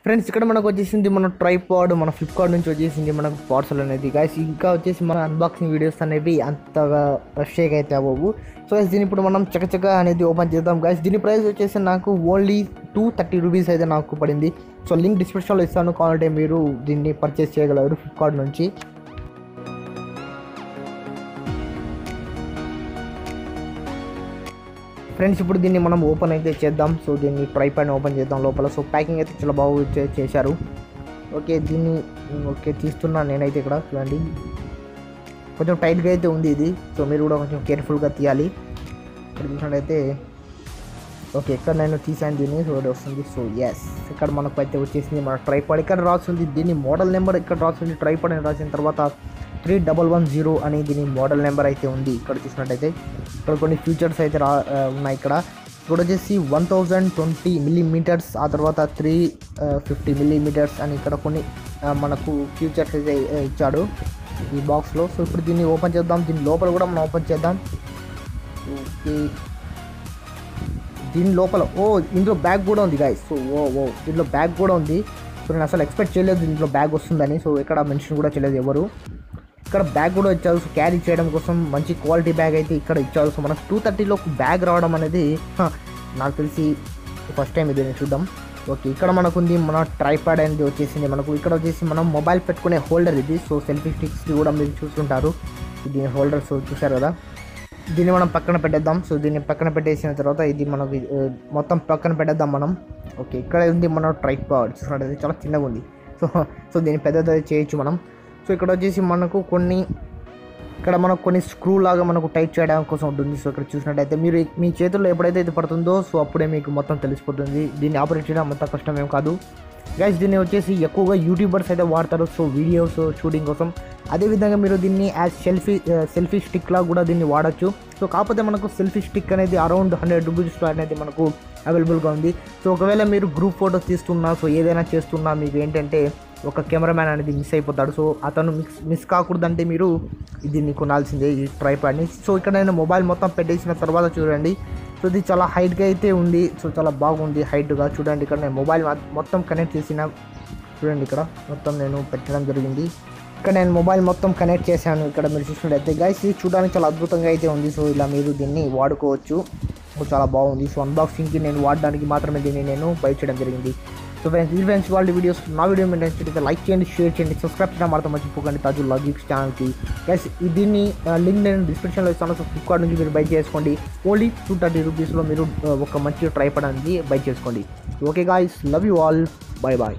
Friends ఇక్కడ మనకు వచ్చేసింది మన ట్రైపాడ్ మన ఫ్లిప్కార్ట్ నుంచి వచ్చేసింది మనకు పార్సల్ అనేది గైస్. ఇంకా వచ్చేసి మన అన్బాక్సింగ్ వీడియోస్ అనేవి అంతగా షేక్ అయితే అవ్వవు. సో గైస్ దీన్ని ఇప్పుడు మనం చకచక అనేది ఓపెన్ చేద్దాం గైస్. దీని ప్రైస్ వచ్చేసి నాకు ఓన్లీ 230 రూపీస్ అయితే నాకు పడింది. సో లింక్ డిస్క్రిప్షన్లో ఇస్తాను, కావాలంటే మీరు దీన్ని పర్చేస్ చేయగలరు ఫ్లిప్కార్ట్ నుంచి. ఫ్రెండ్స్ ఇప్పుడు దీన్ని మనం ఓపెన్ అయితే చేద్దాం. సో దీన్ని ట్రైపాడ్ ఓపెన్ చేద్దాం లోపల. సో ప్యాకింగ్ అయితే చాలా బాగా చేశారు. ఓకే దీన్ని తీస్తున్నాను నేనైతే. ఇక్కడ చూడండి కొంచెం టైట్గా అయితే ఉంది ఇది. సో మీరు కూడా కొంచెం కేర్ఫుల్గా తీయాలి. ఇక్కడ చూసినట్టయితే ఓకే ఇక్కడ నేను తీసాను దీన్ని. సో వస్తుంది. సో ఎస్ ఇక్కడ మనకు అయితే వచ్చేసింది మన ట్రైపాడ్. ఇక్కడ రాస్తుంది దీని మోడల్ నెంబర్, ఇక్కడ రాస్తుంది ట్రైపాడ్ అని రాసిన తర్వాత 3110 అని దీని మోడల్ నెంబర్ అయితే ఉంది. ఇక్కడ చూసినట్టయితే ఇక్కడ కొన్ని ఫీచర్స్ అయితే ఉన్నాయి. ఇక్కడ వచ్చేసి 1020 మిల్లీమీటర్స్, ఆ తర్వాత 350 మిల్లీమీటర్స్ అని ఇక్కడ కొన్ని మనకు ఫీచర్స్ అయితే ఇచ్చాడు ఈ బాక్స్లో. సో ఇప్పుడు దీన్ని ఓపెన్ చేద్దాం. దీని లోపల కూడా మనం ఓపెన్ చేద్దాం. ఓకే దీని లోపల ఇందులో బ్యాగ్ కూడా ఉంది గాయస్. సో దీంట్లో బ్యాగ్ కూడా ఉంది. సో నేను అసలు ఎక్స్పెక్ట్ చేయలేదు దీంట్లో బ్యాగ్ వస్తుందని. సో ఇక్కడ మెన్షన్ కూడా చేయలేదు ఎవరు. ఇక్కడ బ్యాగ్ కూడా ఇచ్చారు. సో క్యారీ చేయడం కోసం మంచి క్వాలిటీ బ్యాగ్ అయితే ఇక్కడ ఇచ్చారు. సో మనకు 230లో బ్యాగ్ రావడం అనేది నాకు తెలిసి ఫస్ట్ టైం ఇది చూద్దాం. ఓకే ఇక్కడ మనకు ఉంది మన ట్రైపాడ్ అనేది వచ్చేసింది మనకు. ఇక్కడ వచ్చేసి మనం మొబైల్ పెట్టుకునే హోల్డర్ ఇది. సో సెల్ఫీ స్టిక్స్ కూడా మీరు చూస్తుంటారు దీని హోల్డర్. సో చూసారు కదా, దీన్ని మనం పక్కన పెట్టేద్దాం. సో దీన్ని పక్కన పెట్టేసిన తర్వాత ఇది మనకు మొత్తం పక్కన పెట్టేద్దాం మనం. ఓకే ఇక్కడ ఉంది మన ట్రైపాడ్. చూసినట్టయితే చాలా చిన్నగా ఉంది. సో దీన్ని పెద్దది చేయొచ్చు మనం. సో ఇక్కడ వచ్చేసి మనకు కొన్ని స్క్రూ లాగా మనకు టైట్ చేయడం కోసం ఉంటుంది. సో ఇక్కడ చూసినట్టయితే మీరు మీ చేతుల్లో ఎప్పుడైతే ఇది పడుతుందో సో అప్పుడే మీకు మొత్తం తెలిసిపోతుంది. దీన్ని ఆపరేట్ చేయడం అంత కష్టం ఏం కాదు గైస్. దీన్ని వచ్చేసి ఎక్కువగా యూట్యూబర్స్ అయితే వాడతారు. సో వీడియోస్ షూటింగ్ కోసం. అదేవిధంగా మీరు దీన్ని యాజ్ సెల్ఫీ స్టిక్ లా కూడా దీన్ని వాడచ్చు. సో కాకపోతే మనకు సెల్ఫీ స్టిక్ అనేది అరౌండ్ 100 రూపీస్లో అనేది మనకు అవైలబుల్గా ఉంది. సో ఒకవేళ మీరు గ్రూప్ ఫోటోస్ తీస్తున్నా, సో ఏదైనా చేస్తున్నా మీకు ఏంటంటే ఒక కెమెరామ్యాన్ అనేది మిస్ అయిపోతాడు. సో అతను మిస్ కాకూడదంటే మీరు దీన్ని కొనాల్సిందే ఈ ట్రైపాడ్ని. సో ఇక్కడ నేను మొబైల్ మొత్తం పెట్టేసిన తర్వాత చూడండి. సో ఇది చాలా హైట్గా అయితే ఉంది. సో చాలా బాగుంది హైట్గా. చూడండి ఇక్కడ నేను మొబైల్ మొత్తం కనెక్ట్ చేసిన. చూడండి ఇక్కడ మొత్తం నేను పెట్టడం జరిగింది. ఇక్కడ నేను మొబైల్ మొత్తం కనెక్ట్ చేశాను. ఇక్కడ మీరు చూసినట్టయితే గైస్ ఇది చూడడానికి చాలా అద్భుతంగా అయితే ఉంది. సో ఇలా మీరు దీన్ని వాడుకోవచ్చు. చాలా బాగుంది. సో అన్బాక్సింగ్కి నేను వాడడానికి మాత్రమే దీన్ని నేను బై చేయడం జరిగింది. సో ఫ్రెండ్స్ వాళ్ళ వీడియోస్ నా వీడియో మీరు నచ్చితే లైక్ చేయండి, షేర్ చేయండి, సబ్స్క్రైబ్ చేయడం మాత్రం మర్చిపోకండి తాజు లాజిక్స్ ఛానల్కి. గైస్ దీన్ని లింక్ నేను డిస్క్రిప్షన్లో ఇస్తాను. సో ఫ్లిప్కార్ట్ నుంచి మీరు బై చేసుకోండి. ఓన్లీ 230 రూపీస్లో మీరు ఒక మంచి ట్రైపాడ్ అనేది బై చేసుకోండి. Okay guys, love you all, bye bye.